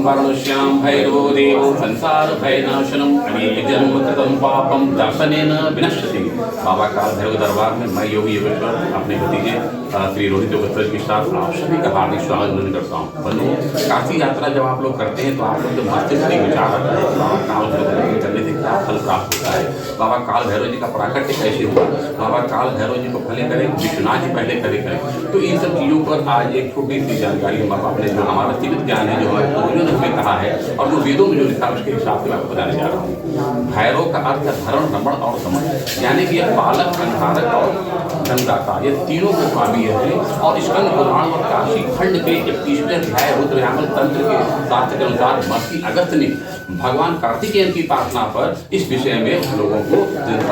वर्णश्याम भैरवो देवो संसार भयनाशनम अनेक जन्म कृतं पापम दर्शनेन विनश्यति। बाबा काल भैरव दरबार में मैं योगी योगेश्वर अपने भतीजे श्री रोहित योगेश्वर के साथ आप सभी का हार्दिक स्वागत करता हूँ। बंधु, काशी यात्रा जब आप लोग करते हैं तो आप लोग जब मस्तिष्क में विचार आता है बाबा काल भैरव करने से क्या फल प्राप्त होता है, बाबा काल भैरव जी का प्राकट्य कैसे हुआ, बाबा काल भैरव जी को भले करें, विश्वनाथ जी पहले करें। तो इन सब चीज़ों पर आज एक छोटी सी जानकारी हम अपने जो हमारा सीमित ज्ञान है, जो हमारे पूर्वजों ने हमें कहा है और जो वेदों में जो लिखा है उसके हिसाब से मैं आपको बताने जा रहा हूँ। भैरव का अर्थ है धरण, रमण और समण, यानी कि यह पालक, अंधारक और धनदाता, ये तीनों के स्वामी है। और स्कंद पुराण और काशी खंड के 31वें अध्याय रुद्रयामल तंत्र के शास्त्र के अनुसार महर्षि अगस्त्य ने भगवान कार्तिकेय की प्रार्थना पर इस विषय में लोगों को,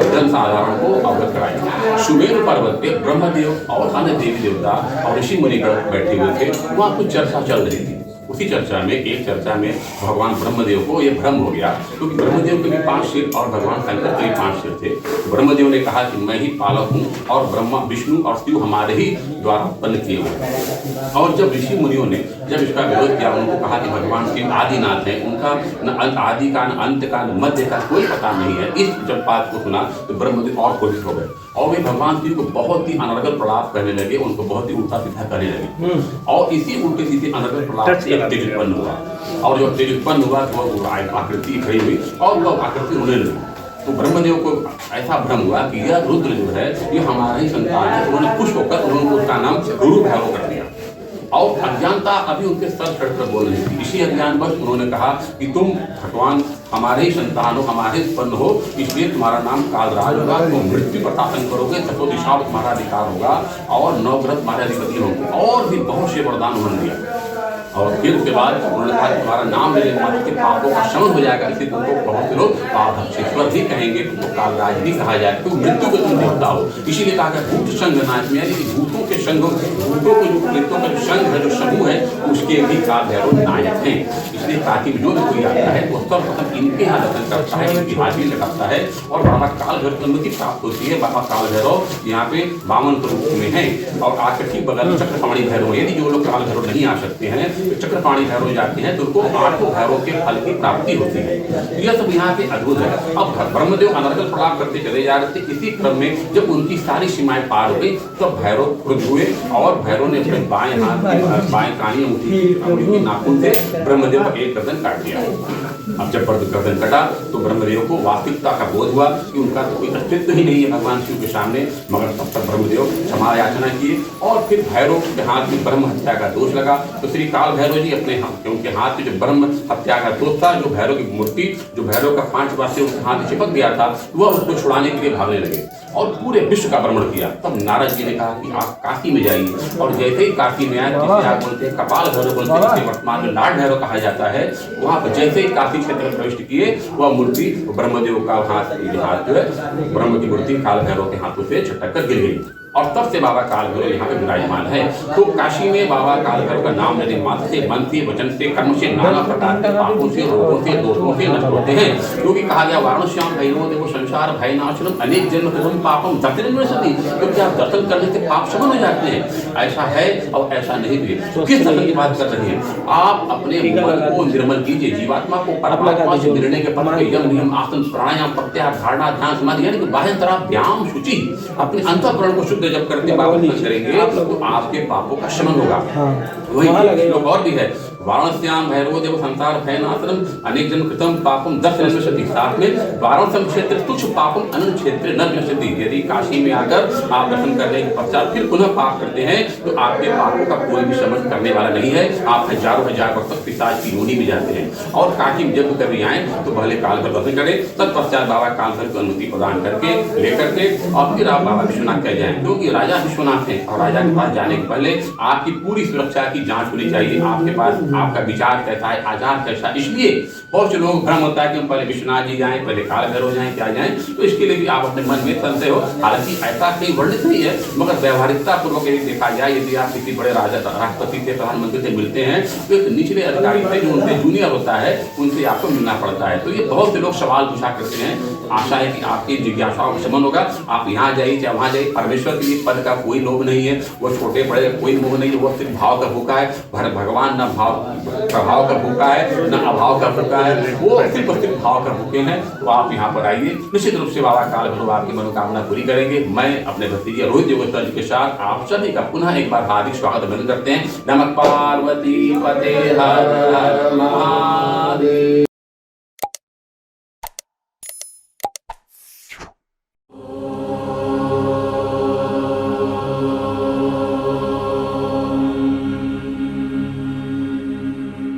जनसाधारण को अवगत कराया। सुमेरु पर्वत पे ब्रह्मदेव और अन्य देवी देवता और ऋषि मुनिगण बैठे हुए थे, वहाँ कुछ चर्चा चल रही थी। उसी चर्चा में, एक चर्चा में भगवान ब्रह्मदेव को यह भ्रम हो गया, क्योंकि ब्रह्मदेव के भी 5 सिर और भगवान शंकर के भी 5 सिर थे। ब्रह्मदेव ने कहा कि मैं ही पालक हूँ और ब्रह्मा, विष्णु और शिव हमारे ही द्वारा उत्पन्न किए हुए। और जब ऋषि मुनियों ने जब इसका विरोध किया, उनको कहा कि भगवान शिव आदिनाथ है, उनका न आदि का, न अंत का, न मध्य का कोई पता नहीं है। इस जब बात को सुना तो ब्रह्मदेव और क्रोधित हो गए और वे भगवान शिव को बहुत ही अनर्गल प्रलाप करने लगे, उनको बहुत ही उल्टा सीधा करने लगे। और इसी उल्टे सीधे अनर्गल प्रलाप से तेज उत्पन्न हुआ, और जो तेज उत्पन्न हुआ तो वह आकृति खड़ी हुई और वह आकृति उड़ने लगी। तो ब्रह्मदेव को ऐसा भ्रम हुआ कि यह रुद्र जो है ये हमारा ही संतान है। उन्होंने खुश होकर उन्होंने उसका नाम गुरु भैरव कर दिया। और अज्ञानता अभी उनके सर चढ़कर बोल रही थी। इसी अज्ञानवश उन्होंने कहा कि तुम भगवान हमारे ही संतान हो, हमारे उत्पन्न हो, इसलिए तुम्हारा नाम कालराज होगा, तुम मृत्यु पर शासन करोगे, तत्व दिशा तुम्हारा अधिकार होगा और 9 ग्रह तुम्हारे अधिपति होंगे। और भी बहुत से वरदान उन्होंने दिया। और फिर उसके बाद उन्होंने कहा तुम्हारा नाम लेने मात्र के पापों का शमन हो जाएगा, इसलिए तुमको बहुत से लोग पापक्षेश्वर भी कहेंगे, तुमको कालराज भी कहा जाएगा, क्योंकि मृत्यु को तुम देवता हो। इसीलिए कहा गया भूत संघ नाच में, यानी कि भूतों के संघ, भूतों को जो प्रेतों का जो संघ है, जो समूह है, उसके भी काल भैरव नायक हैं। इसलिए ताकि जो भी कोई आता है तो सर्वप्रथम इनके यहाँ दर्शन करता है, इनकी हाजिरी लगाता है और बाबा काल भैरव की अनुमति प्राप्त होती है। बाबा काल भैरव यहाँ पे वामन के रूप में है और आकर ठीक बगल में चक्रपाणी भैरव। यदि जो लोग काल भैरव नहीं आ सकते हैं तो चक्रपाणी भैरव जाते हैं तो उनको 8 भैरव के फल की प्राप्ति होती है। यह सब यहाँ पे अद्भुत है। अब ब्रह्मदेव अनर्गल प्रलाप करते चले जा रहे थे। इसी क्रम में जब उनकी सारी सीमाएं पार हो गई तो भैरव क्रुद्ध हुए और भैरव ने अपने बाएं हाथ बाएं कानी उठी नाखून से ब्रह्मदेव का एक गर्दन काट दिया। अब जब गर्दन कटा तो ब्रह्मदेव को वास्तविकता का बोध हुआ कि उनका तो कोई अस्तित्व ही नहीं है भगवान शिव के सामने। मगर तब तक ब्रह्मदेव क्षमा याचना किए और फिर भैरव के हाथ में ब्रह्म हत्या का दोष लगा। तो श्री काल भैरव जी अपने उनके हाथ में जो ब्रह्म हत्या का दोष था, जो भैरव की मूर्ति, जो भैरव का 5 बार से उसके हाथ में चिपक गया था, वह उसको छुड़ाने के लिए भागने लगे और पूरे विश्व का भ्रमण किया। तब नारद जी ने कहा कि आप काशी में जाइए। और जैसे ही काशी में आए, जिसे आप बोलते हैं कपाल भैरव बोलते हैं, वर्तमान में लाड भैरव कहा जाता है, वहाँ पर जैसे ही काशी क्षेत्र में प्रविष्ट किए, वह मूर्ति ब्रह्मदेव का हाथ जो है, ब्रह्म की मूर्ति काल भैरव के हाथों से छटक कर गिर गई। और तब से बाबा काल भैरव यहाँ पे विराजमान है। तो काशी में बाबा काल भैरव का नाम लेने मात्र से, मन से, वचन से, कर्म से, नाना प्रकार के पापों से, रोगों से, दोषों से नष्ट होते हैं। क्योंकि कहा गया वारणश्याम भैरव देवो संसार भयनाशनम अनेक जन्म कृतं पापम दर्शनेन विनश्यति, क्योंकि आप दर्शन करने से पाप शमन हो जाते हैं। ऐसा है और ऐसा नहीं भी। तो किस दर्शन की बात कर रही है आप? अपने मन को निर्मल कीजिए, जीवात्मा को परमात्मा से मिलने के पथ पे यम नियम आसन प्राणायाम प्रत्याहार धारणा ध्यान समाधि, यानी कि बाह्य तरफ व्यायाम शुचि, अपने अंतःकरण को शुद्ध जब करते बाबा करेंगे तो आपके पापों का शमन होगा। वही लोग और भी है, वारणस्याम भैरवो देव संसार भयनाशनम अनेक जन्म कृतं पापम दर्शनेन विनश्यति। साथ में वाराणसी क्षेत्र तुच्छ पापम अनंत क्षेत्र न विनश्यति। यदि काशी में आकर आप दर्शन करने के पश्चात फिर पुनः पाप करते हैं तो आपके पापों का कोई भी शमन करने वाला नहीं है। आप हजारों हजार वर्ष तक पिशाच की योनि में जाते हैं। और काशी में जब कभी आए तो पहले काल भैरव दर्शन करें, तत्पश्चात बाबा काल भैरव की अनुमति प्रदान करके लेकर के और फिर आप बाबा विश्वनाथ कह जाएं, क्योंकि राजा विश्वनाथ हैं और राजा के पास जाने के पहले आपकी पूरी सुरक्षा की जांच होनी चाहिए। आपके पास आपका विचार कैसा है, आचार कैसा। इसलिए बहुत से लोग भ्रम होता है कि हम पहले विश्वनाथ जी जाएं, पहले काल भैरव जाएं, क्या जाएं। तो इसके लिए भी आप अपने मन में संशय हो। हालांकि ऐसा कहीं वर्णित नहीं है, मगर व्यवहारिकता पूर्वक यदि देखा जाए, यदि आप किसी बड़े राजा राष्ट्रपति से, प्रधानमंत्री से मिलते हैं तो एक निचले अधिकारी से जो उनसे जूनियर होता है उनसे आपको मिलना पड़ता है। तो ये बहुत से लोग सवाल पूछा करते हैं। आशा है कि आपकी जिज्ञासाओं का शमन होगा। आप यहाँ जाइए चाहे वहाँ जाइए, परमेश्वर के लिए पद का कोई लोभ नहीं है, वो छोटे बड़े कोई मोह नहीं है, वो सिर्फ भाव का भूखा है। भगवान न भाव प्रभाव का भूखा है, न अभाव का भूखा है, वो सिर्फ और सिर्फ भाव का भूखे हैं। तो आप यहाँ पर आइए, निश्चित रूप से बाबा काल भैरव आपकी मनोकामना पूरी करेंगे। मैं अपने भतीजे रोहित योगेश्वर जी के साथ आप सभी का पुनः एक बार हार्दिक स्वागत अभिनंदन करते हैं। नमः पार्वती पते हर हर महादेव।